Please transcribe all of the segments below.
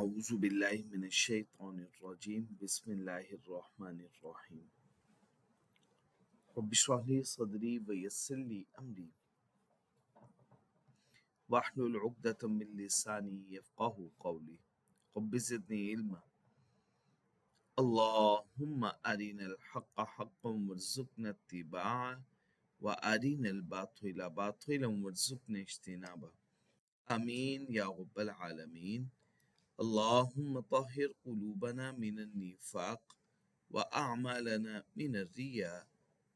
अऊज़ु बिल्लाहि मिनश्शैतानिर रजीम बिस्मिल्लाहिर रहमानिर रहीम रब्बि इश्रह ली सदरी व यस्सिर ली अमरी वहलुल उक़दतम मिन लिसानी यफ़क़हू क़ौली रब्बि ज़िदनी इल्मा अल्लाहुम्मा अरिनल हक़्क़ हक़्क़न वरज़ुक़ना इत्तिबाअह व अरिनल बातिला बातिलन वरज़ुक़ना इज्तिनाबह आमीन या रब्बल आलमीन। अल्लाहुम्मा तहिर क़ुलूबना मिनन निफ़ाक़ व अअमालना मिनर रिया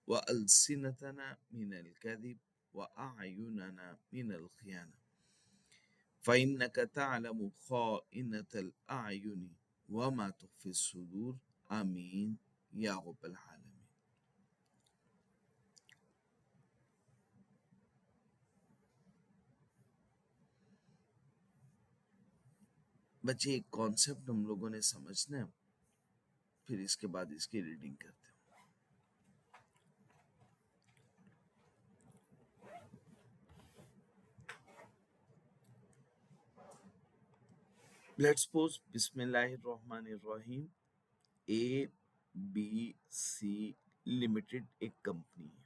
व अलसिनतना मिनल कज़िब व अअयुनना मिनल ख़ियाना फ़इन्नका तअलमु ख़ाइनतल अअयुनि व मा तुख़फ़िस सुदूर आमीन या रब्बल आलमीन। बच्चे, एक कॉन्सेप्ट हम लोगों ने समझना है, फिर इसके बाद इसकी रीडिंग करते हैं। लेट्स सपोज बिस्मिल्लाहिर्रहमानिर्रहीम ABC लिमिटेड एक कंपनी है,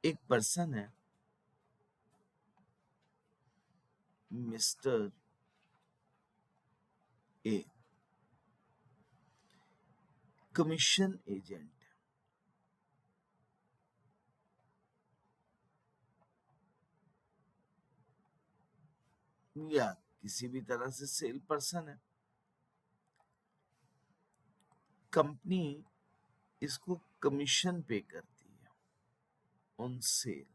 एक पर्सन है मिस्टर ए, कमीशन एजेंट या किसी भी तरह से सेल पर्सन है। कंपनी इसको कमीशन पे करती है ऑन सेल।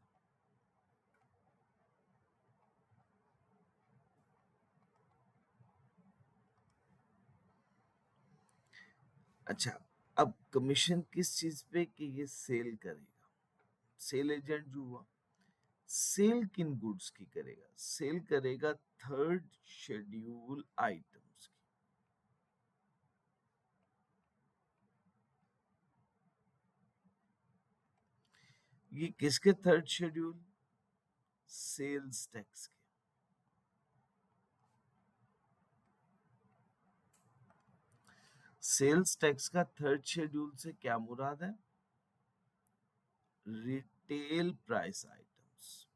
अच्छा, अब कमीशन किस चीज पे कि ये सेल करेगा। सेल एजेंट जो हुआ, सेल किन गुड्स की करेगा? सेल करेगा थर्ड शेड्यूल आइटम्स की। ये किसके थर्ड शेड्यूल? सेल्स टैक्स के। सेल्स टैक्स का थर्ड शेड्यूल से क्या मुराद है? Retail price items.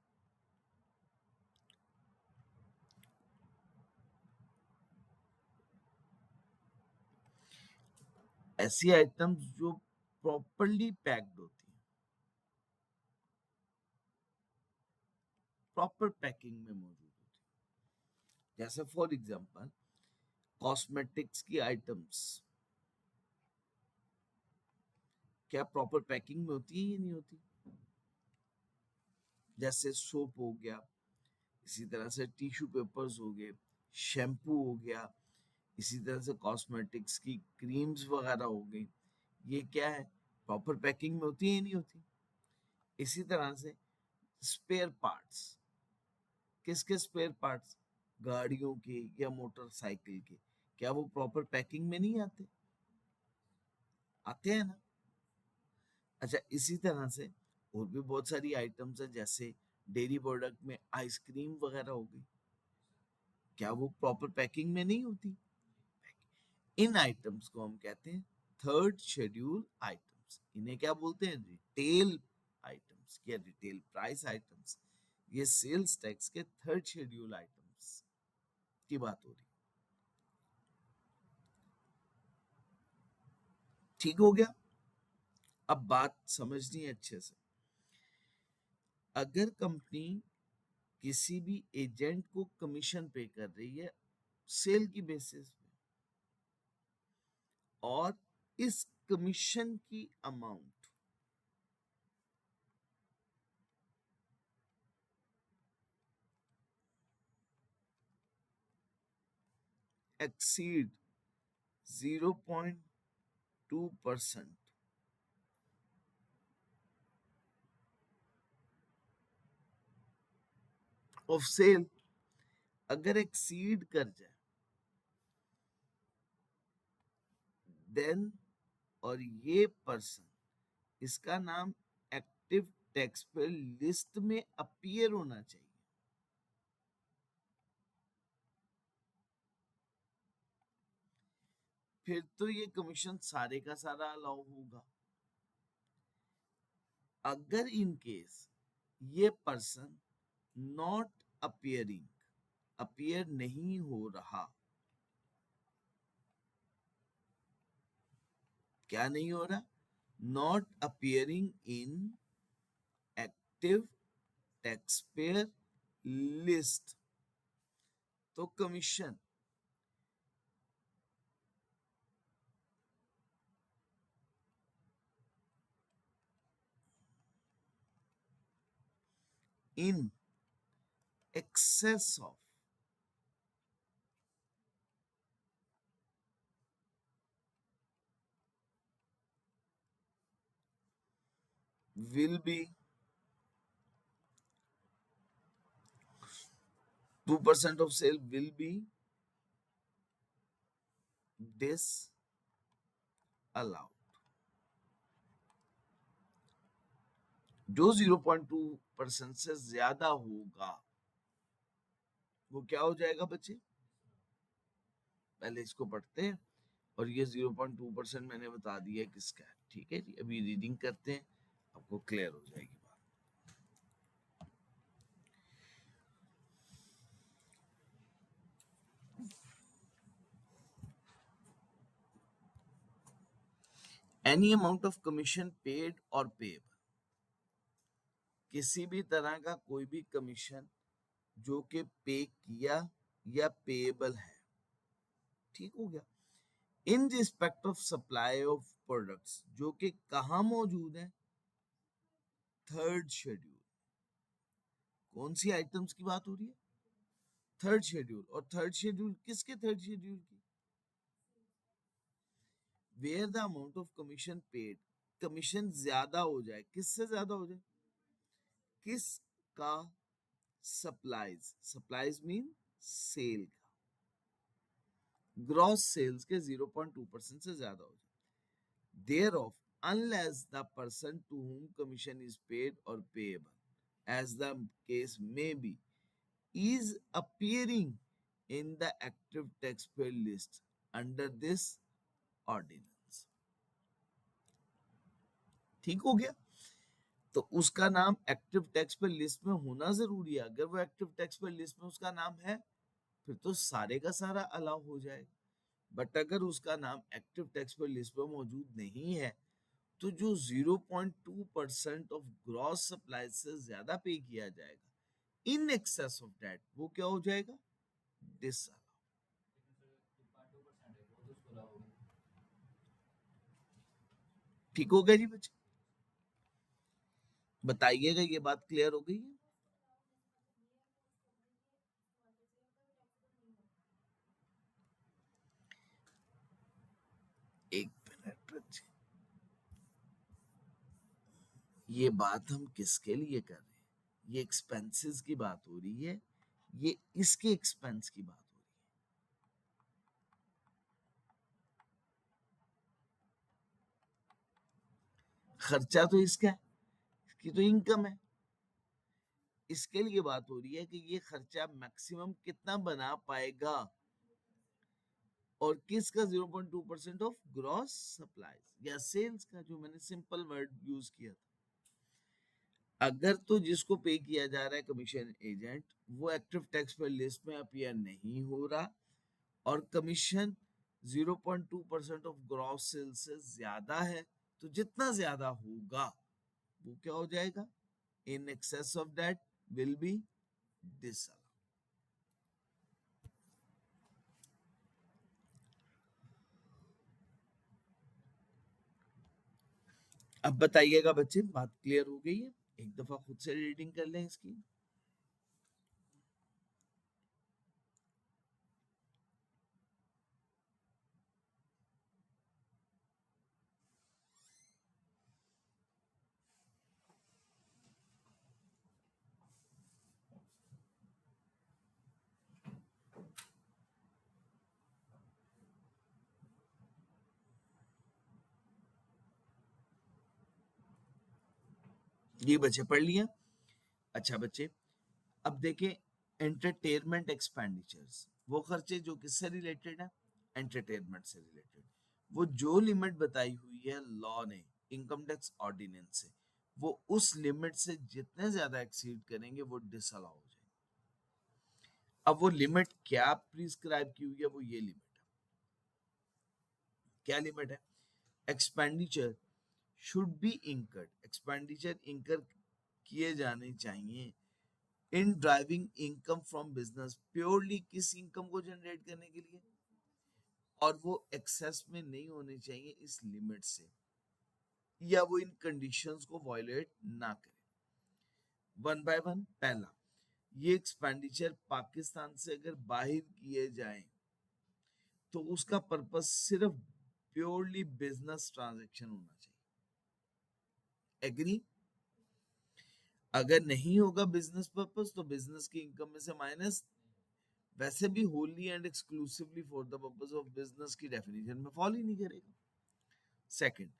ऐसी आइटम्स जो प्रॉपरली पैक्ड होती हैं, प्रॉपर पैकिंग में मौजूद होती है। जैसे फॉर एग्जांपल कॉस्मेटिक्स की आइटम्स क्या प्रॉपर पैकिंग में होती है या नहीं होती? जैसे सोप हो गया, इसी तरह से टिश्यू पेपर्स हो गए, शैम्पू हो गया, इसी तरह से कॉस्मेटिक्स की क्रीम्स वगैरह हो गई। ये क्या है? प्रॉपर पैकिंग में होती है या नहीं होती? इसी तरह से स्पेयर पार्ट्स, किसके स्पेयर पार्ट्स? गाड़ियों के या मोटरसाइकिल के, क्या वो प्रॉपर पैकिंग में नहीं आते? आते हैं ना। अच्छा, इसी तरह से और भी बहुत सारी आइटम्स है, जैसे डेयरी प्रोडक्ट में आइसक्रीम वगैरह हो गई, क्या वो प्रॉपर पैकिंग में नहीं होती? इन आइटम्स को हम कहते हैं थर्ड शेड्यूल आइटम्स। इन्हें क्या बोलते हैं? रिटेल आइटम्स या रिटेल प्राइस आइटम्स। ये सेल्स टैक्स के थर्ड शेड्यूल आइटम्स की बात हो रही। ठीक हो गया? अब बात समझनी है अच्छे से। अगर कंपनी किसी भी एजेंट को कमीशन पे कर रही है सेल की बेसिस पे, और इस कमीशन की अमाउंट एक्सीड 0.2% ऑफ सेल, अगर एक्सीड कर जाए, देन, और ये पर्सन, इसका नाम एक्टिव टैक्स पेयर लिस्ट में अपीयर होना चाहिए। फिर तो ये कमीशन सारे का सारा अलाउ होगा। अगर इन केस ये पर्सन नॉट अपीयरिंग, अपीयर नहीं हो रहा, क्या नहीं हो रहा, not appearing in active tax payer list, तो कमीशन इन excess of will be 2% of sale will be disallowed। जो 0.2% से ज्यादा होगा वो क्या हो जाएगा बच्चे, पहले इसको पढ़ते हैं। और ये 0.2% मैंने बता दिया किसका है, ठीक है जी। अभी रीडिंग करते हैं, आपको क्लियर हो जाएगी बात। Any amount of commission paid और पेएबल, किसी भी तरह का कोई भी कमीशन जो कि पे किया या पेएबल है, ठीक हो गया। In respect of supply of products, जो कि कहां मौजूद है, थर्ड शेड्यूल। कौन सी आइटम्स की बात हो रही है, थर्ड शेड्यूल। और थर्ड शेड्यूल किसके, थर्ड शेड्यूल की, where the amount of commission paid, commission ज्यादा हो जाए, किससे ज्यादा हो जाए, किसका, सप्लाईज, सप्लाईज मीन सेल का, ग्रॉस सेल्स के 0.2% से ज्यादा हो जाए, there of unless the person to whom commission is paid or payable, as the case may be, is appearing in the active taxpayer list under this ordinance। ठीक हो गया। तो उसका नाम एक्टिव टैक्स पेयर लिस्ट में होना जरूरी है। अगर वो एक्टिव टैक्स पेयर लिस्ट में उसका नाम है फिर तो सारे का सारा अलाउ हो जाएगा। बट अगर उसका नाम एक्टिव टैक्स पेयर लिस्ट में मौजूद नहीं है तो जो 0.2% ऑफ ग्रॉस सप्लाई से ज्यादा पे किया जाएगा इन एक्सेस ऑफ दैट, वो क्या हो जाएगा, डिसअलाउ। ठीक हो गया जी बच्चे, बताइएगा ये बात क्लियर हो गई है। एक मिनट बच्चे, ये बात हम किसके लिए कर रहे हैं, ये एक्सपेंसेस की बात हो रही है, ये इसके एक्सपेंस की बात हो रही है। खर्चा तो इसका है, इसकी तो इनकम है। इसके लिए बात हो रही है कि ये खर्चा मैक्सिमम कितना बना पाएगा, और किसका 0.2% ऑफ ग्रॉस सप्लाईज या सेल्स का, जो मैंने सिंपल वर्ड यूज किया था। अगर तो जिसको पे किया जा रहा है कमीशन एजेंट, वो एक्टिव टैक्स पेयर लिस्ट में अपीयर नहीं हो रहा और कमीशन 0.2% ऑफ ग्रॉस सेल से ज्यादा है, तो जितना ज्यादा होगा वो क्या हो जाएगा, in excess of that will be disallowed. अब बताइएगा बच्चे, बात क्लियर हो गई है, एक दफा खुद से रीडिंग कर लें इसकी। ये बच्चे पढ़ लिया। अच्छा बच्चे, अब देखें एंटरटेनमेंट एक्सपेंडिचर्स, वो खर्चे जो किससे रिलेटेड है, एंटरटेनमेंट से रिलेटेड। वो जो लिमिट बताई हुई है लॉ ने, इनकम टैक्स ऑर्डिनेंस से, वो उस लिमिट से जितने ज्यादा एक्सीड करेंगे वो डिसअलाउ हो जाएंगे। अब वो लिमिट क्या प्रिस्क्राइब की हुई है, वो ये लिमिट है। क्या लिमिट है? Expenditure should be incurred, expenditure इंकर किए जाने चाहिए इन driving income from business, purely किस इनकम को जनरेट करने के लिए, और वो एक्सेस में नहीं होने चाहिए इस लिमिट से, या वो इन कंडीशंस को वायलेट ना करे। One by one. पहला, ये एक्सपेंडिचर पाकिस्तान से अगर बाहर किए जाएं तो उसका पर्पस सिर्फ प्योरली बिजनेस ट्रांजैक्शन होना चाहिए। एग्री? अगर नहीं होगा बिजनेस पर्पस तो बिजनेस की इनकम में से माइनस, वैसे भी Holi and exclusively for the purpose of business की डेफिनेशन में फॉल ही नहीं करेगा। सेकंड,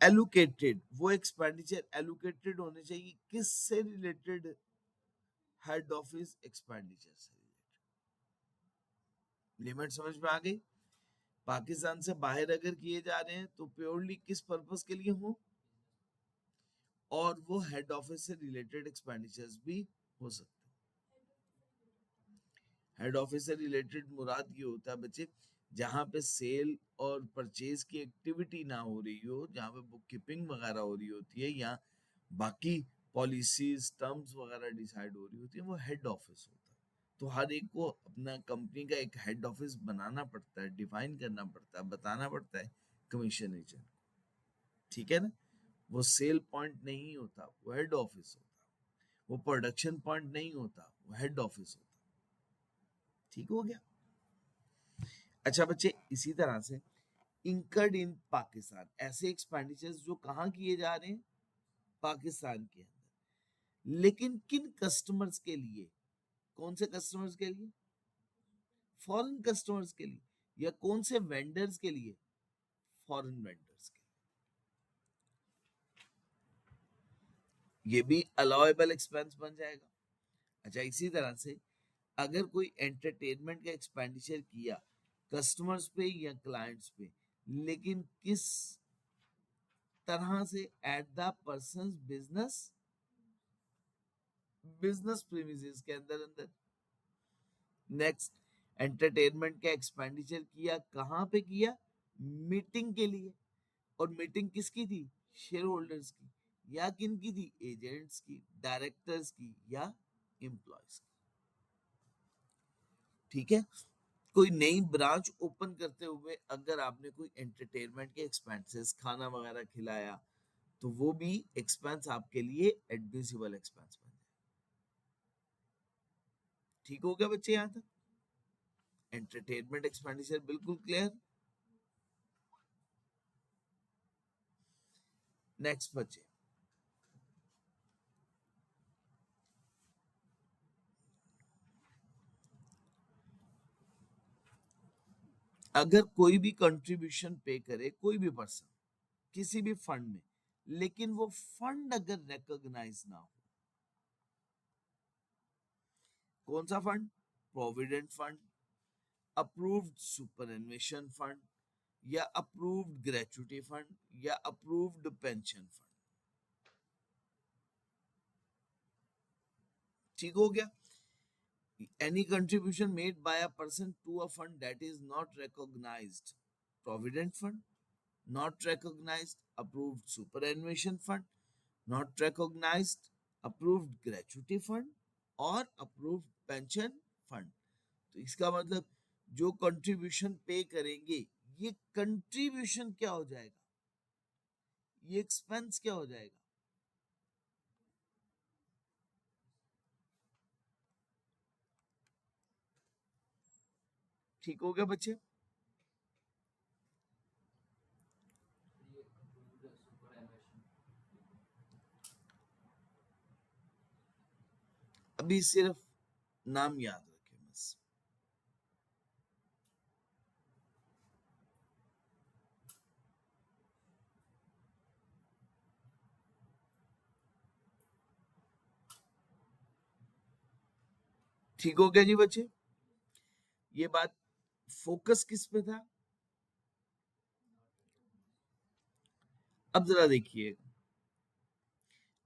एलोकेटेड, वो एक्सपेंडिचर एलोकेटेड होने चाहिए किससे रिलेटेड? हेड ऑफिस एक्सपेंडिचर से रिलेटेड। लिमिट समझ में आ गई? पाकिस्तान से बाहर अगर किए जा रहे हैं तो प्योरली किस पर्पस के लिए हो, और वो हेड ऑफिस से रिलेटेड एक्सपेंडिचर्स भी हो सकते हैं। हेड ऑफिस से रिलेटेड मुराद ये होता है बच्चे, जहां पे सेल और परचेज की एक्टिविटी ना हो रही हो, जहां पे बुक कीपिंग वगैरह हो रही होती है, या बाकी पॉलिसीज टर्म्स वगैरह डिसाइड हो रही होती है, वो हेड ऑफिस होता है। तो हर एक को अपना कंपनी का एक हेड ऑफिस बनाना पड़ता है, डिफाइन करना पड़ता है, बताना पड़ता है कमीशन एजेंट को। ठीक है ना? वो सेल पॉइंट नहीं होता, वो हेड ऑफिस होता। वो प्रोडक्शन पॉइंट नहीं होता, वो हेड ऑफिस होता। ठीक हो गया? अच्छा बच्चे, इसी तरह से इंकर्ड इन पाकिस्तान, ऐसे एक्सपेंडिचर्स जो कहाँ किए जा रहे हैं? पाकिस्तान के अंदर, लेकिन किन कस्टमर्स के लिए? कौन से कस्टमर्स के लिए? फॉरेन कस्टमर्स के लिए। या कौन से वेंडर्स के लिए? फॉरेन वेंडर्स के लिए। ये भी अलाउएबल एक्सपेंस बन जाएगा। अच्छा, इसी तरह से अगर कोई एंटरटेनमेंट का एक्सपेंडिचर किया कस्टमर्स पे या क्लाइंट्स पे, लेकिन किस तरह से? At the persons business, business premises के अंदर अंदर। नेक्स्ट, एंटरटेनमेंट का एक्सपेंडिचर किया कहाँ पे किया? मीटिंग के लिए। और मीटिंग किसकी थी? शेयर होल्डर्स की। या किन की थी? एजेंट्स की, डायरेक्टर्स की, या एम्प्लॉयज की। ठीक है? कोई नई ब्रांच ओपन करते हुए अगर आपने कोई एंटरटेनमेंट के एक्सपेंसेस, खाना वगैरह खिलाया, तो वो भी एक्सपेंस आपके लिए एडमिसिबल एक्सपेंस बन जाए। ठीक हो गया बच्चे यहां तक? एंटरटेनमेंट एक्सपेंडिचर बिल्कुल क्लियर? नेक्स्ट बच्चे, अगर कोई भी कंट्रीब्यूशन पे करे कोई भी पर्सन किसी भी फंड में, लेकिन वो फंड अगर रिकॉग्नाइज ना हो, कौन सा fund? Provident fund, approved superannuation fund, या अप्रूव्ड ग्रेचुटी फंड, या अप्रूव्ड पेंशन फंड। ठीक हो गया? Any contribution made by a person to a fund that is not recognized, provident fund, not recognized, approved superannuation fund, not recognized, approved gratuity fund, और approved pension fund। तो इसका मतलब जो contribution पे करेंगे, ये कंट्रीब्यूशन क्या हो जाएगा? ये एक्सपेंस क्या हो जाएगा? ठीक हो गया बच्चे? अभी सिर्फ नाम याद रखें बस। ठीक हो गया जी बच्चे? ये बात फोकस किस पे था? अब जरा देखिए,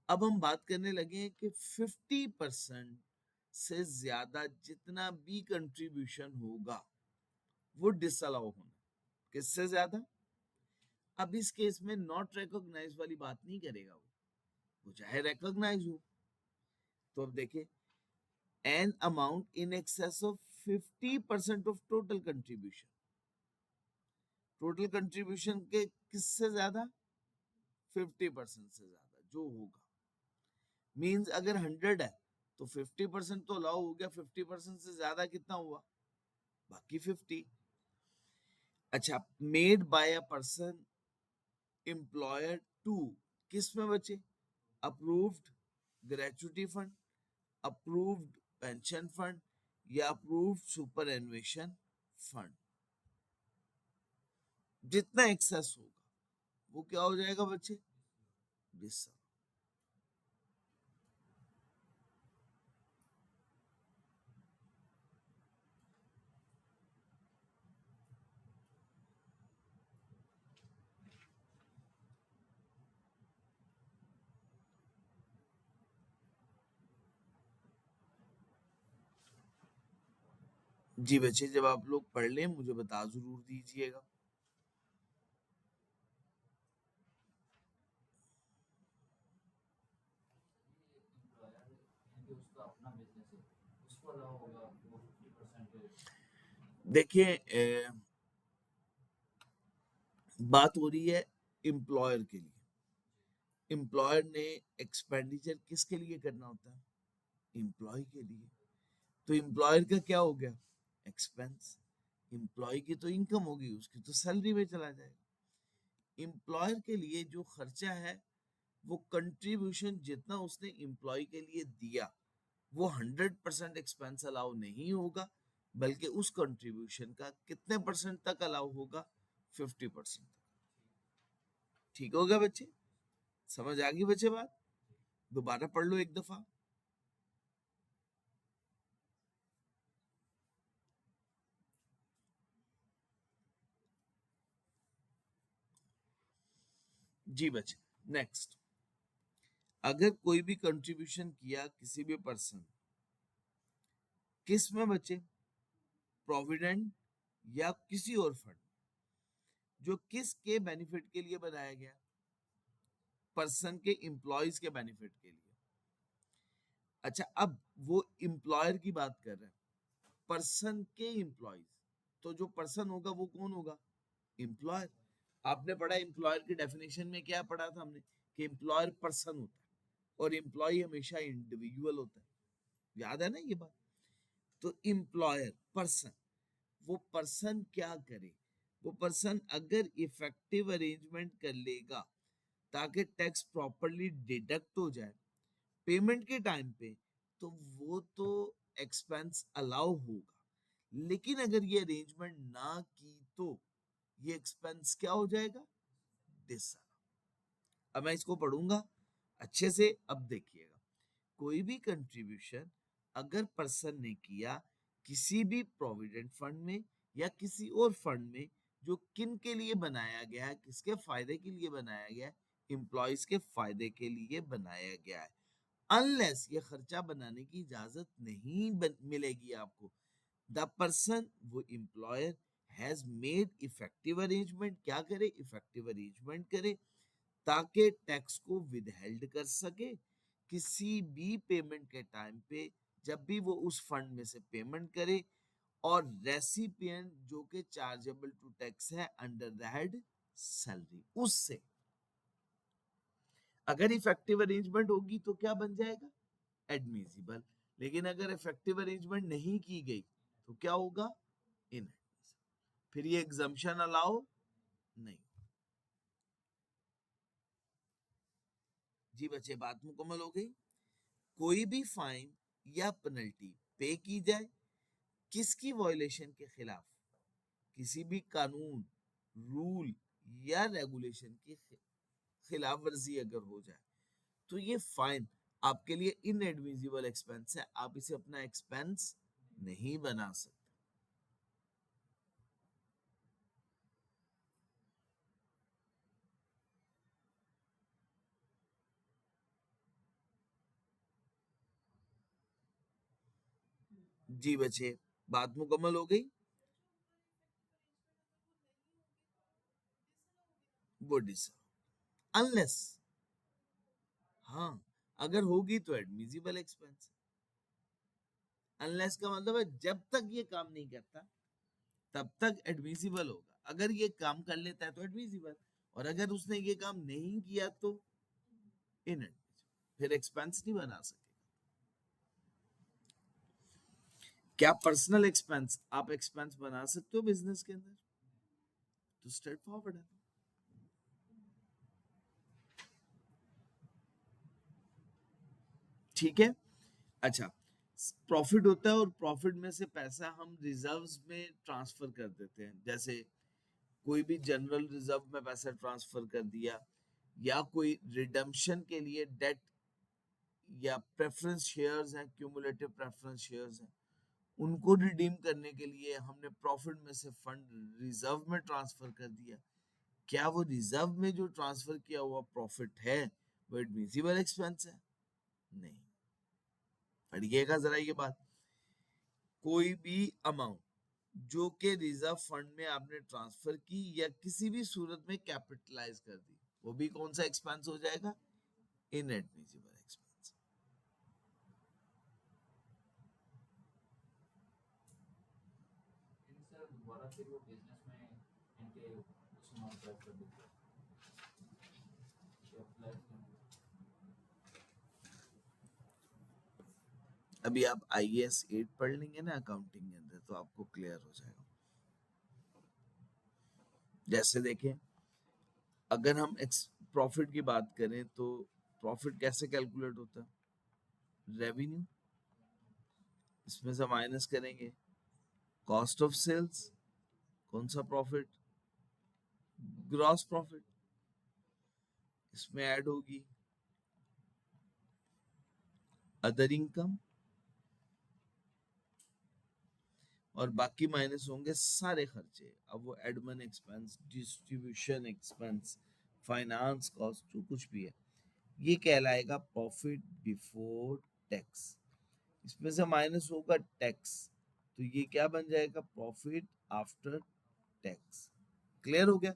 अब हम बात करने लगे हैं कि 50% से ज्यादा जितना भी कंट्रीब्यूशन होगा वो डिसअलाउ होना। किससे ज्यादा? अब इस केस में नॉट रिकॉग्नाइज वाली बात नहीं करेगा वो चाहे रिकॉग्नाइज हो। तो अब देखिए, an amount in excess of 50% of total contribution, total contribution के किससे ज्यादा? 50% से ज्यादा जो होगा। मींस अगर 100 है तो 50% तो अलाउ हो गया, 50% से ज्यादा कितना हुआ? बाकी 50। अच्छा, made by a person employer to, किस में बचे? Approved gratuity fund, approved pension fund या अप्रूव्ड सुपर एनुएशन फंड। जितना एक्सेस होगा वो क्या हो जाएगा बच्चे? डिसअलाउ। जी बच्चे, जब आप लोग पढ़ लें मुझे बता जरूर दीजिएगा। देखिए, बात हो रही है एम्प्लॉयर के लिए। एम्प्लॉयर ने एक्सपेंडिचर किसके लिए करना होता है? एम्प्लॉय के लिए। तो एम्प्लॉयर का क्या हो गया? एक्सपेंस। एम्प्लॉय की तो इनकम होगी, उसकी तो सैलरी में चला जाएगा। एम्प्लॉयर के लिए जो खर्चा है वो कंट्रीब्यूशन जितना उसने एम्प्लॉय के लिए दिया वो 100% एक्सपेंस अलाउ नहीं होगा, बल्कि उस कंट्रीब्यूशन का कितने परसेंट तक अलाउ होगा? 50%। ठीक होगा बच्चे? समझ आ गई बच्चे बात? दोबारा पढ़ लो एक दफा। जी बच्चे, नेक्स्ट, अगर कोई भी कंट्रीब्यूशन किया किसी भी पर्सन, किस में बच्चे? प्रोविडेंट या किसी और फंड, जो किसके बेनिफिट के लिए बनाया गया? पर्सन के एम्प्लॉयज के बेनिफिट के लिए। अच्छा, अब वो एम्प्लॉयर की बात कर रहे हैं, पर्सन के एम्प्लॉयज, तो जो पर्सन होगा वो कौन होगा? एम्प्लॉयर। आपने पढ़ा एम्प्लॉयर की डेफिनेशन में क्या पढ़ा था हमने? कि एम्प्लॉयर पर्सन होता है और एम्प्लॉय हमेशा इंडिविजुअल होता है। याद है ना ये बात? तो एम्प्लॉयर पर्सन, वो पर्सन क्या करे? वो पर्सन अगर इफेक्टिव अरेंजमेंट कर लेगा ताकि टैक्स प्रॉपरली डिडक्ट हो जाए पेमेंट के टाइम पे, तो वो तो एक्सपेंस अलाउ होगा। लेकिन अगर ये अरेंजमेंट ना की तो ये एक्सपेंस क्या हो जाएगा? डिसअलाउ। अब मैं इसको पढ़ूंगा अच्छे से। अब देखिएगा, कोई भी कंट्रीब्यूशन अगर पर्सन ने किया किसी भी प्रोविडेंट फंड में या किसी और फंड में, जो किन के लिए बनाया गया है, किसके फायदे के लिए बनाया गया है? एम्प्लॉयज के फायदे के लिए बनाया गया है। अनलेस ये खर्चा बनाने की इजाजत नहीं मिलेगी आपको, द पर्सन, वो employer, has made effective arrangement, क्या करे? इफेक्टिव अरेंजमेंट करे ताकि टैक्स को विदहेल्ड कर सके किसी भी पेमेंट के टाइम पे, जब भी वो उस फंड में से पेमेंट करे, और रेसिपिएंट जो कि चार्जेबल टू टैक्स है अंडर द हेड सैलरी, उससे अगर इफेक्टिव अरेंजमेंट होगी तो क्या बन जाएगा? एडमिसिबल। लेकिन अगर इफेक्टिव अरेंजमेंट नहीं की गई तो क्या होगा? इनएडमिसिबल। फिर ये एग्जम्पशन अलाउ नहीं। जी बच्चे, बात मुकम्मल हो गई। कोई भी फाइन या पेनल्टी पे की जाए किसकी वॉयलेशन के खिलाफ? किसी भी कानून, रूल या रेगुलेशन की खिलाफ वर्जी अगर हो जाए तो ये फाइन आपके लिए इनएडमिसिबल एक्सपेंस है, आप इसे अपना एक्सपेंस नहीं बना सकते। जी बच्चे, बात मुकम्मल हो गई। वो डिसअलाउ अनलेस, हाँ, अगर होगी तो एडमिसिबल एक्सपेंस। अनलेस का मतलब है जब तक ये काम नहीं करता तब तक एडमिसिबल होगा, अगर ये काम कर लेता है तो एडमिसिबल, और अगर उसने ये काम नहीं किया तो इनएडमिसिबल, फिर एक्सपेंस नहीं बना सकेगा। क्या पर्सनल एक्सपेंस आप एक्सपेंस बना सकते हो बिजनेस के अंदर? तो स्ट्रेट फॉरवर्ड है। ठीक है। अच्छा, प्रॉफिट होता है और प्रॉफिट में से पैसा हम रिजर्व्स में ट्रांसफर कर देते हैं, जैसे कोई भी जनरल रिजर्व में पैसा ट्रांसफर कर दिया, या कोई रिडम्पशन के लिए डेट या प्रेफरेंस शेयर्स हैं, क्यूमुलेटिव प्रेफरेंस शेयर्स हैं, उनको रिडीम करने के लिए हमने प्रॉफिट में से फंड रिजर्व में ट्रांसफर कर दिया। क्या वो रिजर्व में जो ट्रांसफर किया हुआ प्रॉफिट है वो एडमिसिबल एक्सपेंस है? नहीं। पढ़िएगा जरा ये बात, कोई भी अमाउंट जो कि रिजर्व फंड में आपने ट्रांसफर की या किसी भी सूरत में कैपिटलाइज कर दी, वो भी कौन सा एक्सपेंस हो जाएगा? Inadmissible expense. अभी आप आईएएस 8 पढ़ लेंगे ना अकाउंटिंग के अंदर, तो आपको क्लियर हो जाएगा। जैसे देखें, अगर हम प्रॉफिट की बात करें तो प्रॉफिट कैसे कैलकुलेट होता है? रेवेन्यू, इसमें से माइनस करेंगे कॉस्ट ऑफ सेल्स, कौन सा प्रॉफिट? Gross profit. इसमें ऐड होगी अदर इनकम, और बाकी माइनस होंगे सारे खर्चे। अब वो admin expense, distribution expense, finance cost, जो कुछ भी है, ये कहलाएगा प्रॉफिट बिफोर टैक्स। इसमें से माइनस होगा टैक्स, तो ये क्या बन जाएगा? Profit after tax. क्लियर हो गया?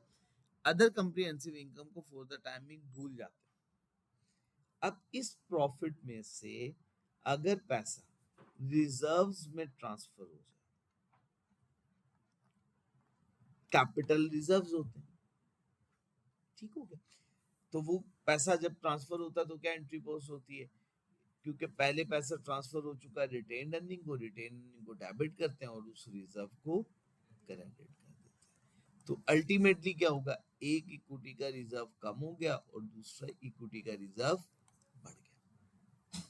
अदर कंप्रिहेंसिव इनकम को फॉर द टाइमिंग भूल जाते हैं। अब इस प्रॉफिट में से अगर पैसा रिजर्व्स में ट्रांसफर हो जाए, कैपिटल रिजर्व्स होते हैं, ठीक हो गया, तो वो पैसा जब ट्रांसफर होता है तो क्या एंट्री पोस्ट होती है? क्योंकि पहले पैसा ट्रांसफर हो चुका है रिटेन अर्निंग को, रिटेन अर्निंग को डेबिट करते हैं और उस रिजर्व को क्रेडिट कर देते हैं। तो अल्टीमेटली क्या होगा? एक इक्विटी का रिजर्व कम हो गया और दूसरा इक्विटी का रिजर्व बढ़ गया।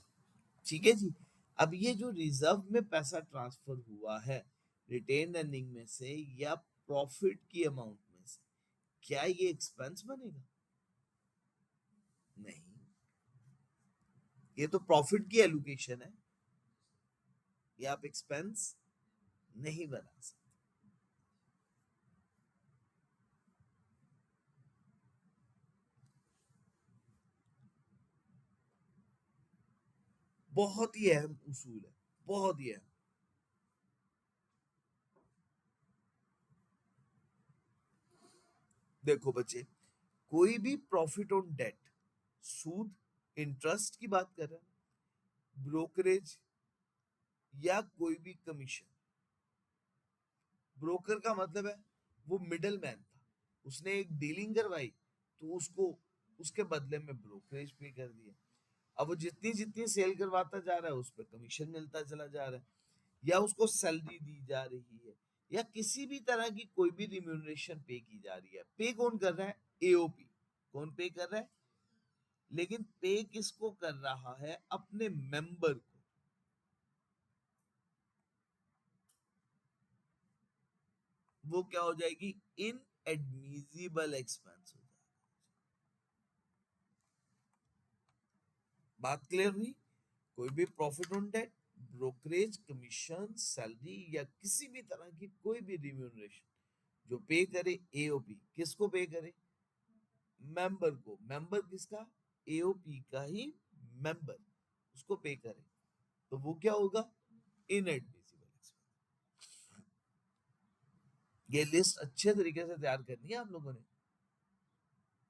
ठीक है जी। अब ये जो रिजर्व में पैसा ट्रांसफर हुआ है रिटेन अर्निंग में से या प्रॉफिट की अमाउंट में से, क्या ये एक्सपेंस बनेगा? नहीं, ये तो प्रॉफिट की एलोकेशन है, ये आप एक्सपेंस नहीं बना सकते। बहुत ही अहम उसूल है, बहुत ही अहम। देखो बच्चे, कोई भी प्रॉफिट ऑन डेट, सूद, इंटरेस्ट की बात कर रहे हैं, ब्रोकरेज या कोई भी कमीशन। ब्रोकर का मतलब है वो मिडल मैन था, उसने एक डीलिंग करवाई तो उसको उसके बदले में ब्रोकरेज पे कर दिया। अब वो जितनी जितनी सेल करवाता जा रहा है उस पर कमीशन मिलता चला जा रहा है, या उसको सैलरी दी जा रही है, या किसी भी तरह की कोई भी रिम्यूनरेशन पे की जा रही है। पे कौन कर रहा है? एओपी। कौन पे कर रहा है? लेकिन पे किसको कर रहा है? अपने मेंबर को। वो क्या हो जाएगी? इन एडमिजिबल एक्सपेंस हो जाएगा। बात क्लियर हुई? कोई भी profit on debt, brokerage, commission, salary या किसी भी तरह की कोई भी रिम्यूनरेशन जो पे करे एओपी, किसको पे करे? मेंबर को। मेंबर किसका? एओपी का ही मेंबर, उसको पे करे, तो वो क्या होगा? इनएडमिसिबल। ये लिस्ट अच्छे तरीके से तैयार करनी है आप लोगों ने,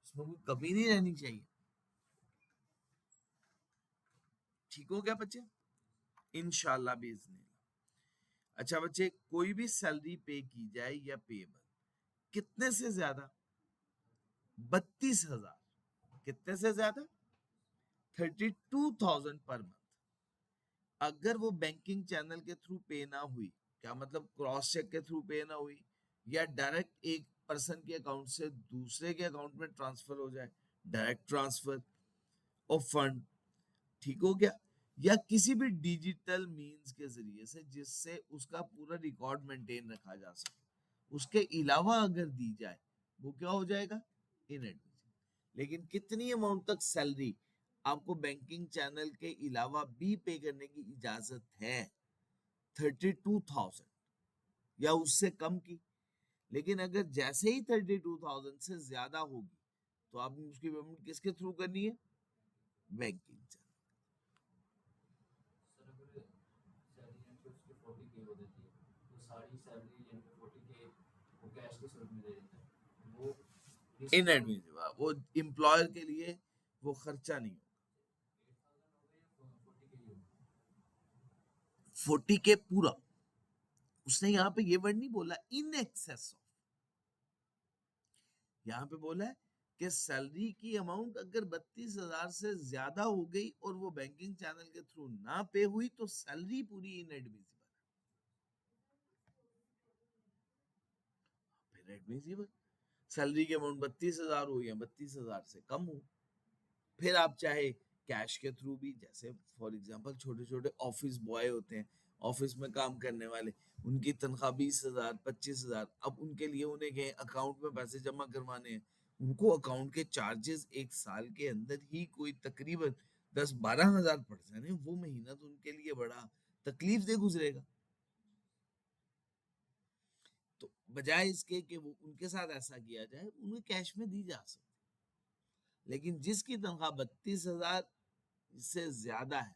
इसमें कोई कमी नहीं रहनी चाहिए। ठीक हो गया बच्चे? इंशाल्लाह बिइज़्निल्लाह। अच्छा बच्चे, कोई भी सैलरी पे की जाए या पेबल, कितने से ज्यादा? 32,000। कितने से ज्यादा? 32,000 पर मंथ। अगर वो बैंकिंग चैनल के थ्रू पे ना हुई, क्या मतलब क्रॉस चेक के थ्रू पे ना हुई, या डायरेक्ट एक पर्सन के अकाउंट से दूसरे के अकाउंट में ट्रांसफर हो जाए, डायरेक्ट ट्रांसफर ऑफ फंड, ठीक हो गया, या किसी भी डिजिटल मींस के जरिए से जिससे उसका पूरा रिकॉर्ड मेंटेन रखा जा सके, उसके अलावा अगर दी जाए, वो क्या हो जाएगा? इनएडमिसिबल। लेकिन कितनी अमाउंट तक सैलरी आपको बैंकिंग चैनल के अलावा भी पे करने की इजाजत है? 32,000 या उससे कम की। लेकिन अगर जैसे ही 32,000 से ज्यादा होगी तो आपने उसकी पेमेंट किसके थ्रू करनी है? Banking channel. सर अगर सैलरी यानी कि उसकी 40K हो जाती है तो सारी सैलरी यानी कि 40K वो कैश के स्वरूप में दे देता है, वो रिस्क तो इनएडमिसिबल, वो एम्प्लॉयर के लिए वो खर्चा नहीं होगा। 8,000 हो गया या 40K ही हो? 40K पूरा। उसने यहाँ पे ये वर्ड नहीं बोला इन एक्सेस ऑफ, यहाँ पे बोला है कि सैलरी की अमाउंट अगर 32,000 से ज्यादा हो गई और वो बैंकिंग चैनल के थ्रू ना पे हुई तो सैलरी पूरी इनएडमिसिबल है। फिर एडमिसिबल सैलरी की अमाउंट 32,000 हो या 32,000 से कम हो, फिर आप चाहे कैश के थ्रू भी, जैसे फॉर एग्जांपल छोटे छोटे ऑफिस बॉय होते हैं, ऑफिस में काम करने वाले, उनकी तनख्वाह 20,000 25,000, अब उनके लिए उन्हें कहीं अकाउंट में पैसे जमा करवाने हैं, उनको अकाउंट के चार्जेस एक साल के अंदर ही कोई तकरीबन 10-12 हजार पड़ जाने, वो महीना तो उनके लिए बड़ा तकलीफ दे गुजरेगा। तो बजाय इसके कि वो उनके साथ ऐसा किया जाए, उन्हें कैश में दी जा सकती। लेकिन जिसकी तनख्वाह 32,000 से ज्यादा है,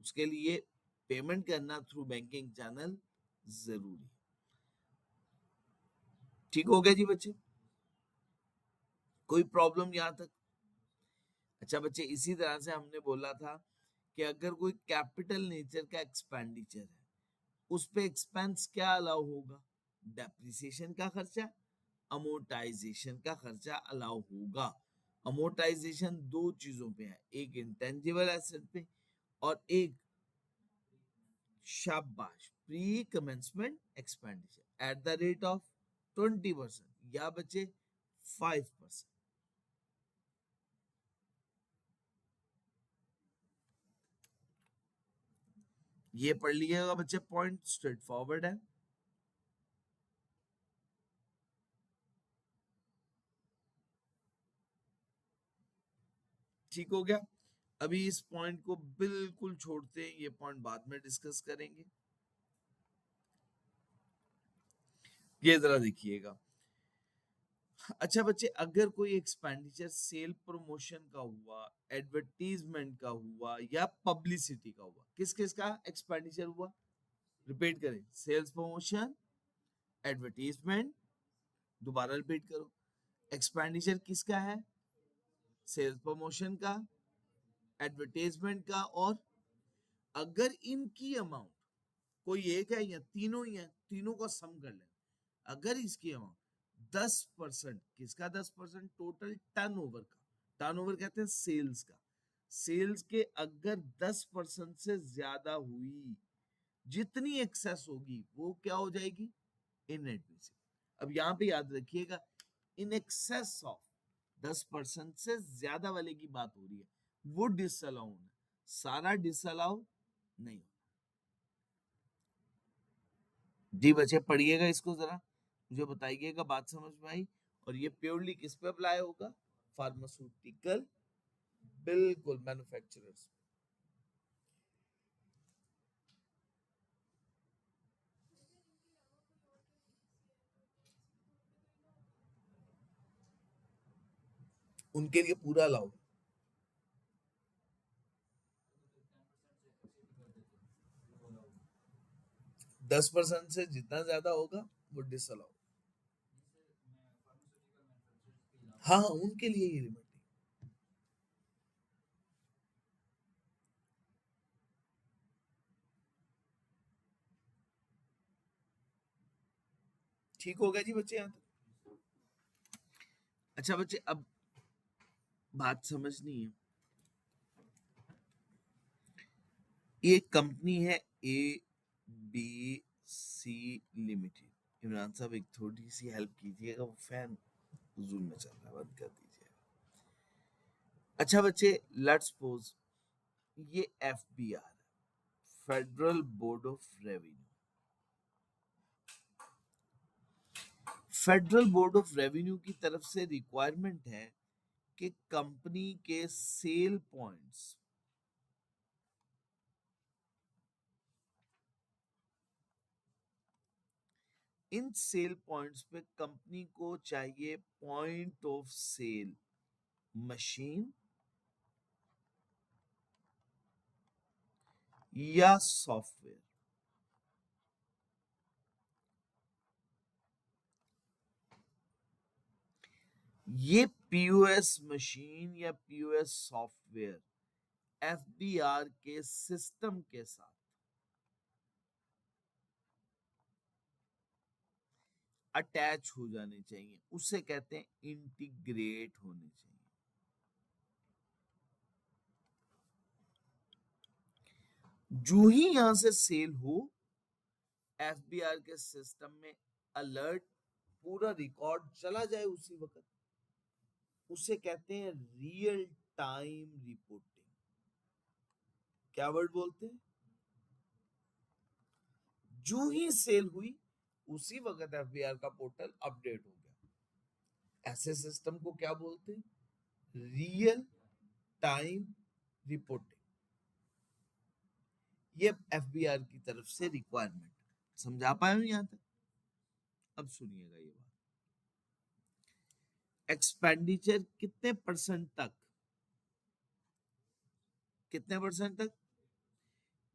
उसके लिए पेमेंट करना थ्रू बैंकिंग चैनल जरूरी है। ठीक हो गया जी बच्चे? कोई प्रॉब्लम यहां तक? अच्छा बच्चे, इसी तरह से हमने बोला था कि अगर कोई कैपिटल नेचर का एक्सपेंडिचर है, उस पे एक्सपेंस क्या अलाउ होगा? डेप्रिसिएशन का खर्चा, अमोर्टाइजेशन का खर्चा अलाउ होगा। अमोर्टाइजेशन दो चीजों पे है, एक इंटेंजिबल एसेट पे और एक, शाबाश, pre commencement expenditure at the rate of 20% या बच्चे 5%। ये पढ़ लीजिएगा बच्चे, पॉइंट स्ट्रेट फॉरवर्ड है। ठीक हो गया? अभी इस पॉइंट को बिल्कुल छोड़ते हैं, ये पॉइंट बाद में डिस्कस करेंगे। ये जरा देखिएगा। अच्छा बच्चे, अगर कोई एक्सपेंडिचर सेल प्रमोशन का हुआ, एडवर्टीजमेंट का हुआ या पब्लिसिटी का हुआ, किस किस का एक्सपेंडिचर हुआ? रिपीट करें, सेल्स प्रमोशन, एडवर्टीजमेंट, दोबारा रिपीट करो। एक्सपेंडिचर किसका है? सेल्स प्रमोशन का, एडवर्टाइजमेंट का, और अगर इनकी अमाउंट कोई एक है या तीनों ही है, तीनों का सम कर लेना। अगर इसकी अमाउंट 10%, किसका 10%? टोटल टर्नओवर का। टर्नओवर कहते हैं सेल्स का। सेल्स के अगर 10% से ज्यादा हुई, जितनी एक्सेस होगी वो क्या हो जाएगी? इनएडमिसिबल। अब यहां पे याद रखिएगा, इन एक्सेस ऑफ 10% से ज्यादा वाले की बात हो रही है, वो डिसअलाउ है, सारा डिसअलाउ नहीं। जी बच्चे, पढ़िएगा इसको जरा, मुझे बताइएगा बात समझ में आई? और ये प्योरली किस पे अप्लाई होगा? फार्मास्यूटिकल, बिल्कुल, मैन्युफैक्चरर्स, उनके लिए पूरा अलाउ। 10% से एक्सीड कर देते हैं वो अलाउड। 10% से जितना ज्यादा होगा वो डिसअलाउ। हाँ, उनके लिए ये लिमिट नहीं। ठीक हो गया जी बच्चे यहाँ तक? अच्छा बच्चे, अब बात समझनी है। ये कंपनी है A B C limited. Imran साहब एक थोड़ी सी हेल्प कीजिएगा, वो फैन हुजूर में चल रहा है, बंद कर दीजिए। अच्छा बच्चे, लेट्स सपोज ये FBR, federal board of revenue. Federal board of revenue की तरफ से रिक्वायरमेंट है कि कंपनी के सेल पॉइंट्स, इन सेल पॉइंट्स पे कंपनी को चाहिए पॉइंट ऑफ सेल मशीन या सॉफ्टवेयर। ये पीओएस मशीन या पीओएस सॉफ्टवेयर एफबीआर के सिस्टम के साथ अटैच हो जाने चाहिए, उसे कहते हैं इंटीग्रेट होने चाहिए। जो ही यहां से सेल हो, एफबीआर के सिस्टम में अलर्ट, पूरा रिकॉर्ड चला जाए उसी वक्त, उसे कहते हैं रियल टाइम रिपोर्टिंग। क्या वर्ड बोलते हैं? जो ही सेल हुई उसी वक्त एफबीआर का पोर्टल अपडेट हो गया। ऐसे सिस्टम को क्या बोलते हैं? Real time reporting. ये एफबीआर की तरफ से रिक्वायरमेंट। समझा पाए हो यहां तक? अब सुनिएगा ये बात। एक्सपेंडिचर कितने परसेंट तक, कितने परसेंट तक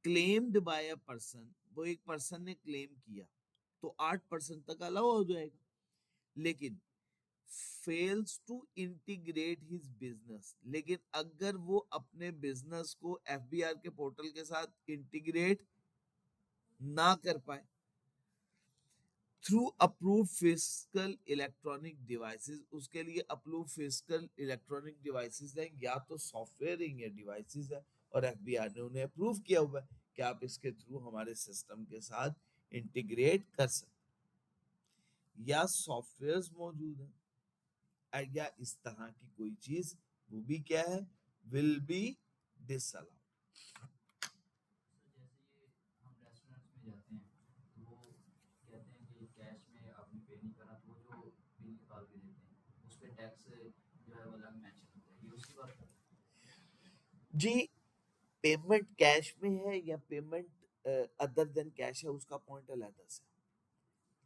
क्लेम्ड बाय अ पर्सन, वो एक पर्सन ने क्लेम किया तो 8% तक अलाउ हो जाएगा। लेकिन fails to integrate his business, लेकिन अगर वो अपने बिजनेस को एफबीआर के पोर्टल के साथ इंटीग्रेट ना कर पाए through approve physical electronic devices, उसके लिए अप्रूव फिजिकल इलेक्ट्रॉनिक डिवाइसेस हैं, या तो सॉफ्टवेयर या डिवाइसेस है, और एफबीआर ने उन्हें अप्रूव किया हुआ है कि आप इसके थ्रू हमारे सिस्टम के साथ इंटीग्रेट कर सकते, या सॉफ्टवेयर्स मौजूद हैं, या इस तरह की कोई चीज, वो भी क्या है, विल बी डिसअलाउड। सर जैसे ये हम रेस्टोरेंट्स में जाते हैं तो वो कहते हैं कि कैश में आपने पे नहीं करा, तो वो जो बिल निकाल के देते हैं उस पर टैक्स जो है वो अलग मेंशन होता है, ये उसकी बात कर रहे हैं। जी, पेमेंट कैश में है या पेमेंट अदर देन कैश है, उसका पॉइंट अलग से।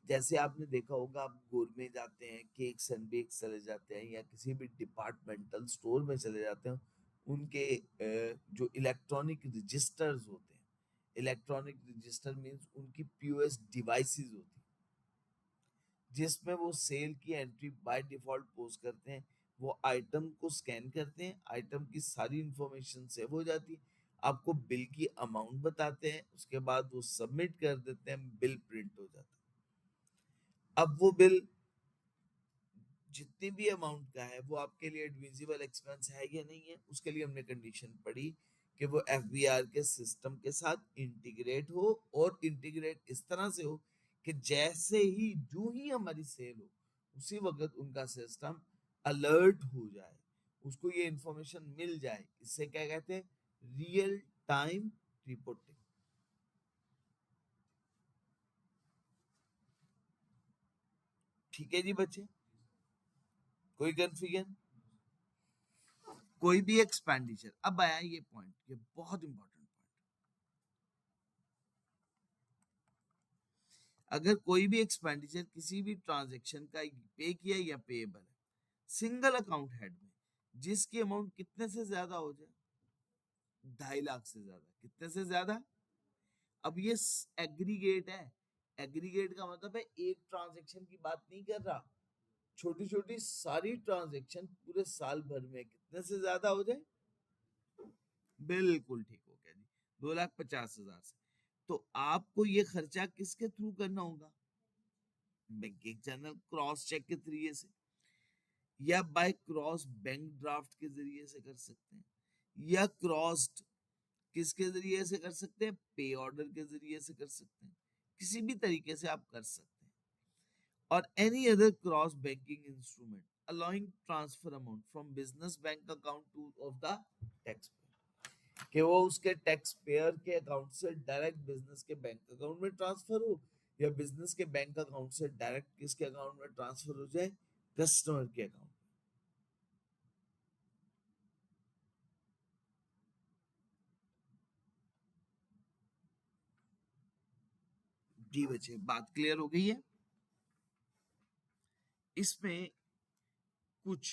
जैसे आपने देखा होगा, आप गोर में जाते हैं, केक्स एंड बेक्स चले जाते हैं, या किसी भी डिपार्टमेंटल स्टोर में चले जाते हैं, उनके जो इलेक्ट्रॉनिक रजिस्टर्स होते हैं, इलेक्ट्रॉनिक रजिस्टर मींस उनकी पीओएस डिवाइसेस होती हैं, जिसमें वो सेल की एंट्री बाय डिफॉल्ट पोस्ट करते हैं। वो आइटम को स्कैन करते हैं, आइटम की सारी इंफॉर्मेशन सेव हो जाती है, आपको बिल की अमाउंट बताते हैं, उसके बाद वो सबमिट कर देते हैं, बिल प्रिंट हो जाता है। अब वो बिल जितनी भी अमाउंट का है, वो आपके लिए एडमिसिबल एक्सपेंस है या नहीं है, उसके लिए हमने कंडीशन पढ़ी कि वो एफबीआर के सिस्टम के साथ इंटीग्रेट हो, और इंटीग्रेट इस तरह से हो कि जैसे ही जो ही हमारी सेल हो उसी वक्त उनका सिस्टम अलर्ट हो जाए, उसको ये इंफॉर्मेशन मिल जाए। इससे क्या कहते हैं? Real time reporting. ठीक है जी बच्चे, कोई कंफ्यूजन? कोई भी एक्सपेंडिचर, अब आया ये पॉइंट, ये बहुत इंपॉर्टेंट पॉइंट। अगर कोई भी एक्सपेंडिचर किसी भी ट्रांजैक्शन का पे किया या पेएबल है सिंगल अकाउंट हेड में, जिसकी अमाउंट कितने से ज्यादा हो जाए, 2.5 लाख से ज्यादा, कितने से ज्यादा? अब ये एग्रीगेट है। एग्रीगेट का मतलब है एक ट्रांजैक्शन की बात नहीं कर रहा, छोटी छोटी सारी ट्रांजैक्शन पूरे साल भर में कितने से ज्यादा हो जाए? बिल्कुल ठीक हो गया जी, 2,50,000 से। तो आपको ये खर्चा किसके थ्रू करना होगा? बैंकिंग चैनल क्रॉस चेक के जरिए से, या बाय क्रॉस बैंक ड्राफ्ट के जरिए से कर सकते हैं, या क्रॉस्ड किसके जरिए से कर सकते हैं? पे ऑर्डर के जरिए से कर सकते हैं। किसी भी तरीके से आप कर सकते हैं। और any other cross banking instrument allowing transfer amount from business bank account two of the tax payer, कि वो उसके टैक्स पेयर के अकाउंट से डायरेक्ट बिजनेस के बैंक अकाउंट में ट्रांसफर हो, या बिजनेस के बैंक अकाउंट से डायरेक्ट किसके अकाउंट में ट्रांसफर हो जाए? कस्टमर के अकाउंट। जी बच्चे, बात क्लियर हो गई है? इसमें कुछ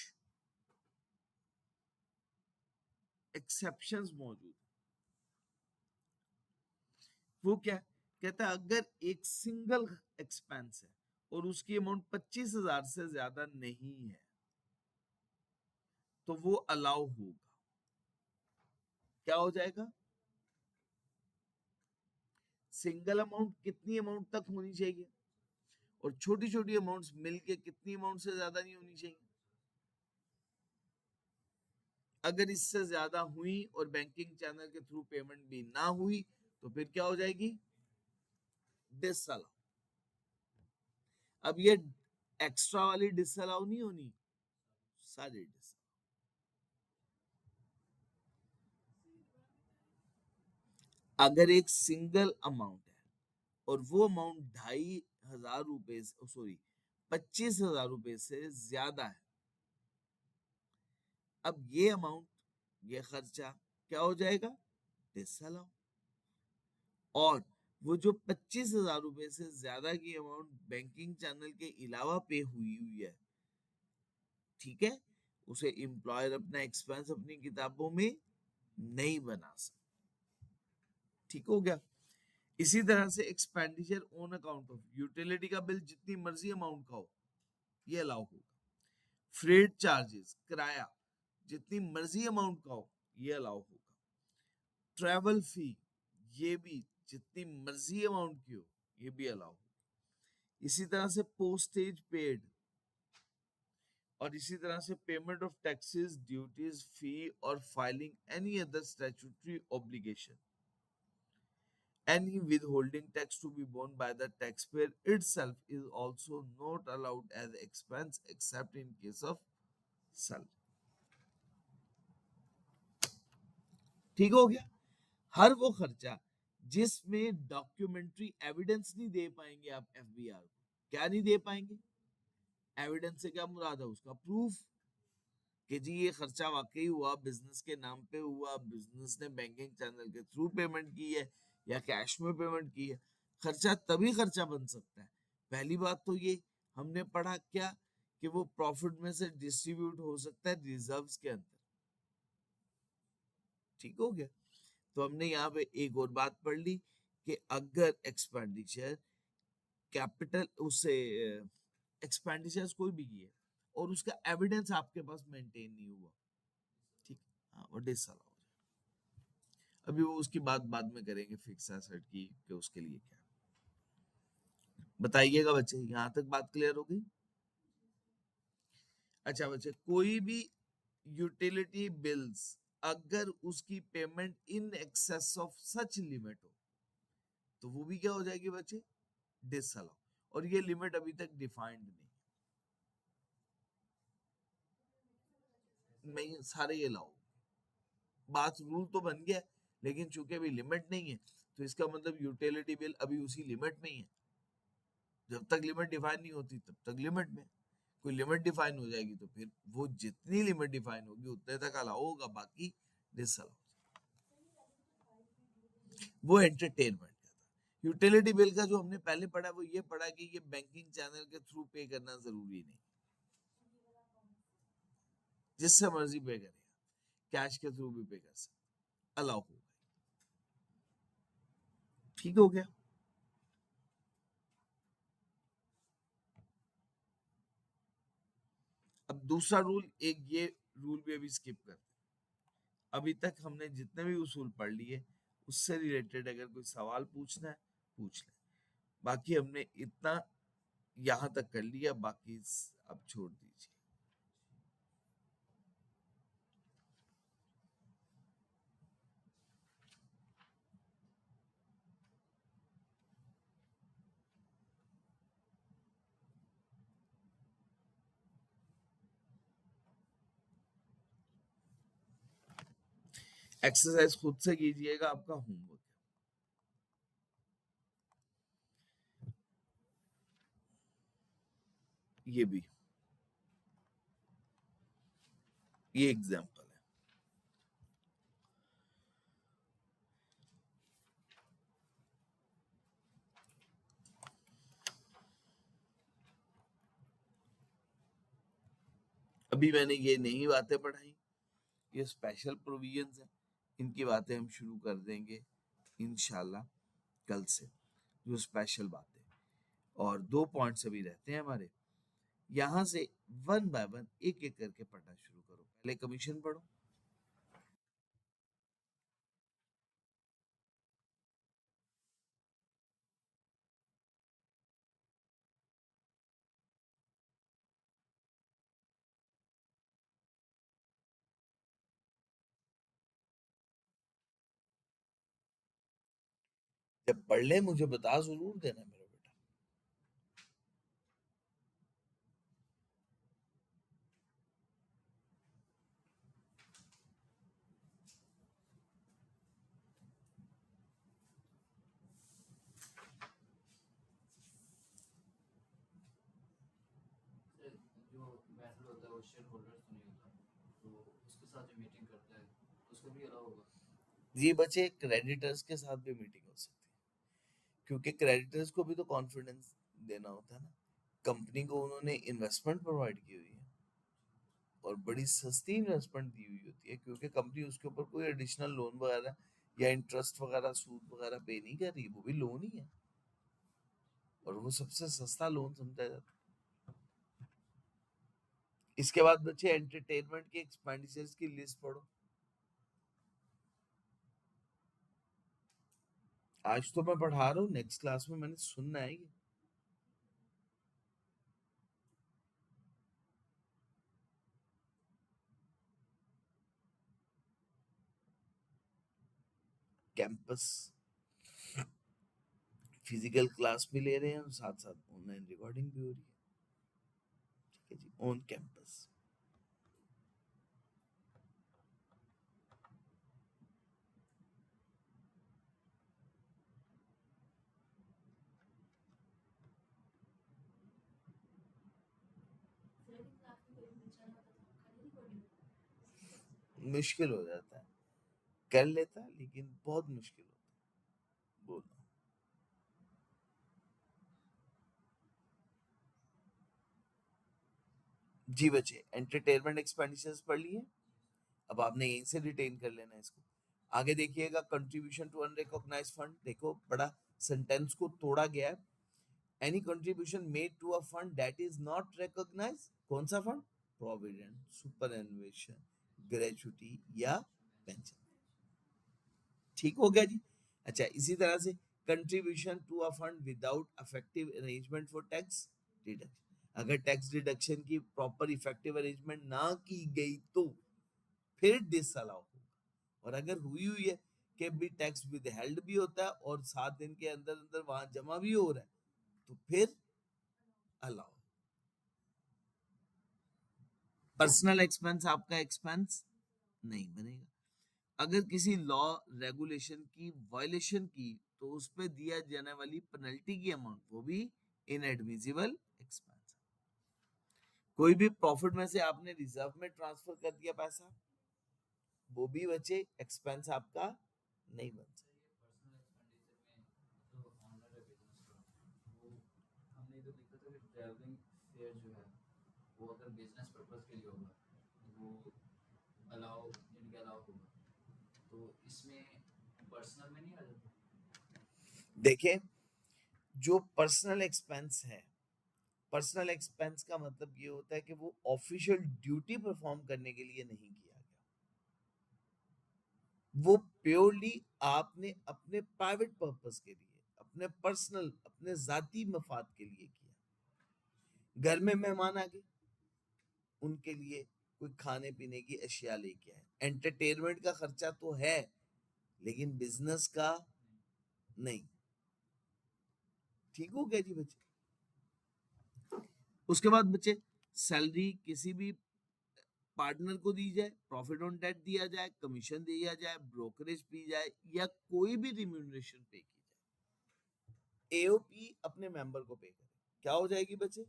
एक्सेप्शंस मौजूद। वो क्या कहता है? अगर एक सिंगल एक्सपेंस है और उसकी अमाउंट 25,000 से ज्यादा नहीं है तो वो अलाउ होगा। क्या हो जाएगा? सिंगल अमाउंट कितनी अमाउंट तक होनी चाहिए, और छोटी छोटी अमाउंट्स मिलके कितनी अमाउंट से ज्यादा नहीं होनी चाहिए। अगर इससे ज्यादा हुई और बैंकिंग चैनल के थ्रू पेमेंट भी ना हुई तो फिर क्या हो जाएगी? डिसअलाउ। अब ये एक्स्ट्रा वाली डिसअलाउ नहीं होनी, सारी डिसअलाउ। अगर एक सिंगल अमाउंट है और वो अमाउंट 2,500 रुपए, सॉरी 25,000 रुपए से ज्यादा है, अब ये अमाउंट, ये खर्चा क्या हो जाएगा? डिसअलाउ। और वो जो 25,000 रुपए से ज्यादा की अमाउंट बैंकिंग चैनल के अलावा पे हुई हुई है, ठीक है, उसे एम्प्लॉयर अपना एक्सपेंस अपनी किताबों में नहीं बना सकता। ठीक हो गया? इसी तरह से expenditure on account of utility का बिल जितनी मर्जी अमाउंट का हो, ये अलाउ होगा। फ्रेट चार्जेस, किराया जितनी मर्जी अमाउंट का हो, ये अलाउ होगा। ट्रैवल फी, ये भी जितनी मर्जी अमाउंट की हो, ये भी अलाउ होगा। इसी तरह से पोस्टेज पेड, और इसी तरह से पेमेंट ऑफ टैक्सेस, ड्यूटीज, फी और filing any other statutory obligation, any withholding tax to be borne by the taxpayer itself is also not allowed as expense except in case of salary. ठीक हो गया? हर वो खर्चा जिसमें डॉक्यूमेंट्री एविडेंस नहीं दे पाएंगे आप एफबीआर को। क्या नहीं दे पाएंगे? एविडेंस से क्या मुराद है? उसका प्रूफ, कि जी ये खर्चा वाकई हुआ, बिजनेस के नाम पे हुआ, बिजनेस ने बैंकिंग चैनल के थ्रू पेमेंट की है या कैश में पेमेंट की है। खर्चा तभी खर्चा बन सकता है, पहली बात तो ये हमने पढ़ा क्या, कि वो प्रॉफिट में से डिस्ट्रीब्यूट हो सकता है रिजर्व्स के अंदर। ठीक हो गया? तो हमने यहाँ पे एक और बात पढ़ ली कि अगर एक्सपेंडिचर कैपिटल, उससे एक्सपेंडिचर्स कोई भी किए और उसका एविडेंस आपके पास मेंटेन नहीं हुआ, ठीक, हाँ, वो डिसअलाउ हो जाए। अभी वो उसकी बात बाद में करेंगे फिक्स एसेट की, कि उसके लिए क्या। बताइएगा बच्चे, यहां तक बात क्लियर हो गई? अच्छा बच्चे, कोई भी यूटिलिटी बिल्स अगर उसकी payment in excess of such limit हो तो वो भी क्या हो जाएगी बच्चे? डिसअलाउ। और ये लिमिट अभी तक डिफाइंड नहीं, सारे ये लाओ। बात रूल तो बन गया, लेकिन चूंकि अभी लिमिट नहीं है तो इसका मतलब यूटिलिटी बिल अभी उसी लिमिट में ही है। जब तक लिमिट डिफाइन नहीं होती तब तक लिमिट में। कोई लिमिट डिफाइन हो जाएगी तो फिर वो जितनी लिमिट डिफाइन होगी उतने तक अलाउ होगा, बाकी डिसअलाउ। वो एंटरटेनमेंट का था। यूटिलिटी बिल का जो हमने पहले पढ़ा वो ये पढ़ा कि ये बैंकिंग चैनल के थ्रू पे करना जरूरी नहीं, जिससे मर्जी पे करें, कैश के थ्रू भी पे कर सकते, अलाउ होगा। ठीक हो गया? दूसरा रूल, एक ये रूल भी अभी स्किप करते हैं। अभी तक हमने जितने भी उसूल पढ़ लिए उससे रिलेटेड अगर कोई सवाल पूछना है पूछ ले। बाकी हमने इतना यहां तक कर लिया, बाकी अब छोड़ दीजिए। एक्सरसाइज खुद से कीजिएगा, आपका होमवर्क। ये भी, ये एग्जाम्पल है। अभी मैंने ये नई बातें पढ़ाई, ये स्पेशल प्रोविजंस हैं, इनकी बातें हम शुरू कर देंगे इंशाल्लाह कल से, जो स्पेशल बातें। और 2 पॉइंट्स अभी रहते हैं हमारे। यहां से वन बाय वन एक एक करके पढ़ना शुरू करो। पहले कमीशन पढ़ो। जब पढ़ ले मुझे बता जरूर देना मेरा बेटा। सर, जो मैटर होता है वो शेयर होल्डर्स तो नहीं होता, तो उसके साथ जो मीटिंग करता है उसको भी अलाउ होगा? जी बच्चे, क्रेडिटर्स के साथ भी मीटिंग हो सकती है, क्योंकि क्रेडिटर्स को भी तो कॉन्फिडेंस देना होता है ना। कंपनी को उन्होंने इन्वेस्टमेंट प्रोवाइड की हुई है, और बड़ी सस्ती इन्वेस्टमेंट दी हुई होती है, क्योंकि कंपनी उसके ऊपर कोई एडिशनल लोन वगैरह या इंटरेस्ट वगैरह सूद वगैरह पे नहीं कर रही, वो भी लोन ही है, और वो सबसे सस्ता लोन समझा जाता है। इसके बाद बच्चे एंटरटेनमेंट के एक्सपेंडिचर्स की लिस्ट पढ़ो। आज तो मैं पढ़ा रहा हूँ, नेक्स्ट क्लास में मैंने सुनना है ये। कैंपस फिजिकल क्लास भी ले रहे हैं और साथ साथ ऑनलाइन रिकॉर्डिंग भी हो रही है। ठीक है जी, ऑन कैंपस। मुश्किल हो जाता है, कर लेता है लेकिन बहुत मुश्किल होता है बोलना। जी बच्चे, एंटरटेनमेंट एक्सपेंडिचर्स पढ़ लिए, अब आपने यहीं से रिटेन कर लेना है इसको। आगे देखिएगा, कंट्रीब्यूशन टू अनरिकॉग्नाइज्ड फंड, देखो बड़ा सेंटेंस को तोड़ा गया है। Any contribution made to a fund that is not recognised, कौन सा फंड? प्रोविडेंट, सुपरएनुएशन, ग्रेचुटी या पेंशन। ठीक हो गया जी। अच्छा, इसी तरह से contribution to a fund without effective arrangement for tax deduction, अगर टैक्स डिडक्शन की प्रॉपर इफेक्टिव अरेंजमेंट ना की गई तो फिर डिसअलाउ होगा। और अगर हुई हुई है कि भी टैक्स विदहेल्ड भी होता है और 7 दिन के अंदर अंदर वहां जमा भी हो रहा है, तो फिर अलाउ। पर्सनल एक्सपेंस आपका एक्सपेंस नहीं बनेगा। अगर किसी लॉ रेगुलेशन की वायलेशन की तो उस पर दिया जाने वाली पेनल्टी की अमाउंट वो भी इनएडमिसिबल एक्सपेंस। कोई भी प्रॉफिट में से आपने रिजर्व में ट्रांसफर कर दिया पैसा, वो भी बचे, एक्सपेंस आपका नहीं बन सकता। सर, ये पर्सनल एक्सपेंडिचर में जो ऑनर है बिजनेस का, वो हमने इधर लिखा था कि ट्रैवलिंग फेयर जो है वो अगर बिजनेस पर्पस के लिए होगा तो वो अलाउ इनके अलाउ होगा, तो इसमें पर्सनल में नहीं आ जाता? देखिए, जो पर्सनल एक्सपेंस है, पर्सनल एक्सपेंस का मतलब ये होता है कि वो ऑफिशियल ड्यूटी परफॉर्म करने के लिए नहीं किया गया, वो प्योरली आपने अपने प्राइवेट पर्पस के लिए, अपने पर्सनल, अपने जाती मफाद के लिए किया। घर में मेहमान आ गए, उनके लिए कोई खाने पीने की अशिया लेके आए, एंटरटेनमेंट का खर्चा तो है लेकिन बिजनेस का नहीं। ठीक हो गया जी बच्चे। उसके बाद बच्चे सैलरी किसी भी पार्टनर को दी जाए, प्रॉफिट ऑन डेट दिया जाए, कमीशन दिया जाए, ब्रोकरेज पी जाए या कोई भी रिम्यूनरेशन पे की जाए, एओपी अपने मेंबर को पे करे, क्या हो जाएगी बच्चे?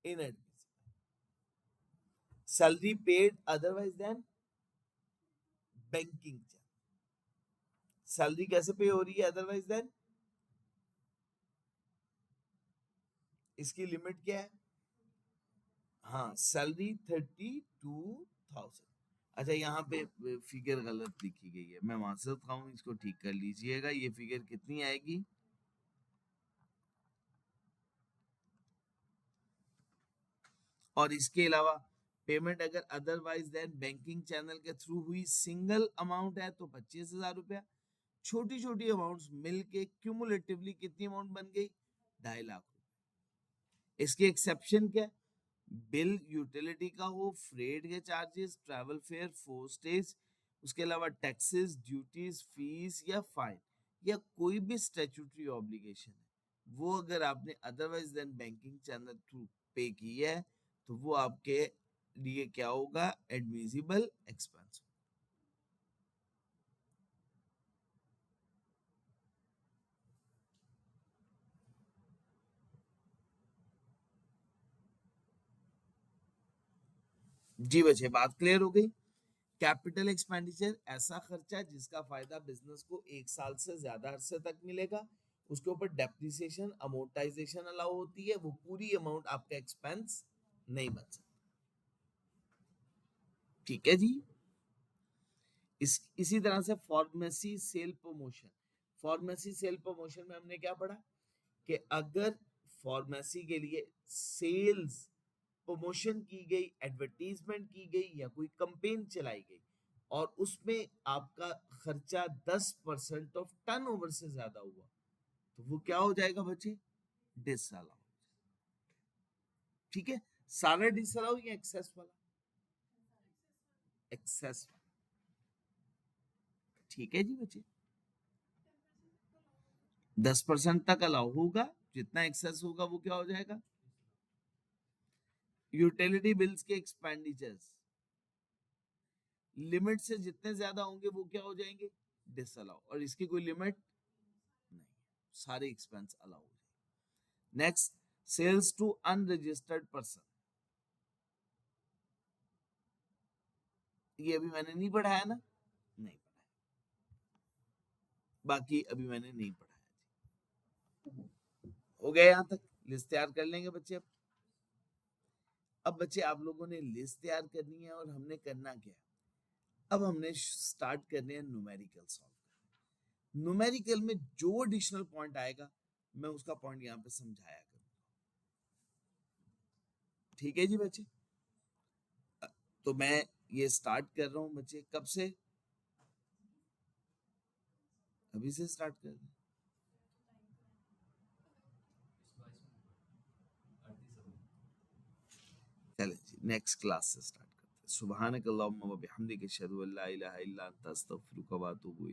Inadmissible. Salary paid otherwise than banking charge, salary कैसे पे हो रही है अदरवाइज देन? इसकी लिमिट क्या है? हाँ, सैलरी 32,000। अच्छा, यहाँ पे फिगर गलत लिखी गई है, मैं माजरत खाऊं, इसको ठीक कर लीजिएगा। ये फिगर कितनी आएगी? और इसके अलावा पेमेंट अगर अदरवाइज देन बैंकिंग चैनल के थ्रू हुई, सिंगल अमाउंट है तो 25,000 रुपया, छोटी छोटी अमाउंट्स मिलके क्यूमुलेटिवली कितनी अमाउंट बन गई? 2.5 लाख। इसके एक्सेप्शन क्या? बिल यूटिलिटी का हो, फ्रेट के चार्जेस, ट्रैवल फेयर, पोस्टेज, उसके अलावा टैक्सेस, ड्यूटीज, फीस या फाइन या कोई भी स्टैट्यूटरी ऑब्लिगेशन है, वो अगर आपने otherwise than banking channel through pay की है तो वो आपके लिए क्या होगा? Admissible expense. जी बच्चे, बात क्लियर हो गई। कैपिटल एक्सपेंडिचर ऐसा खर्चा जिसका फायदा बिजनेस को 1 साल से ज्यादा अरसे तक मिलेगा, उसके ऊपर डेप्रिसिएशन अमोर्टाइजेशन अलाउ होती है, वो पूरी अमाउंट आपका एक्सपेंस नहीं बन सकता। ठीक है जी। इसी तरह से pharmacy sale promotion, pharmacy sale promotion में हमने क्या पढ़ा कि अगर फार्मेसी के लिए सेल्स प्रमोशन की गई, एडवर्टीजमेंट की गई या कोई कंपेन चलाई गई और उसमें आपका खर्चा 10% ऑफ टर्नओवर से ज्यादा हुआ तो वो क्या हो जाएगा बच्चे? डिसअलाउ। ठीक है, सारा डिसअलाउ या एक्सेस वाला? एक्सेस वाला। ठीक है जी बच्चे, 10% तक अलाउ होगा, जितना एक्सेस होगा वो क्या हो जाएगा? यूटिलिटी बिल्स के एक्सपेंडिचर्स लिमिट से जितने ज्यादा होंगे वो क्या हो जाएंगे? डिसअलाउ। और इसकी कोई लिमिट नहीं, सारे एक्सपेंस अलाउ हो जाएंगे। Next, sales to unregistered person, ये अभी मैंने नहीं पढ़ाया ना? नहीं पढ़ाया, बाकी अभी मैंने नहीं पढ़ाया। हो गया यहां तक? लिस्ट तैयार कर लेंगे बच्चे। अब बच्चे आप लोगों ने लिस्ट तैयार करनी है और हमने करना क्या है? अब हमने स्टार्ट करने हैं न्यूमेरिकल सॉल्व। न्यूमेरिकल में जो एडिशनल पॉइंट आएगा मैं उसका पॉइंट यहाँ पे समझाया करूंगा। ठीक है जी बच्चे, तो मैं ये स्टार्ट कर रहा हूँ बच्चे, कब से? अभी से स्टार्ट कर रहे हैं। 22 चलें जी, नेक्स्ट क्लास से स्टार्ट करते हैं। सुब्हानक अल्लाहुम्मा व बिहम्दिक अशहदु अल्ला इलाहा इल्ला अंता अस्तगफिरुका व अतूबु इलैक।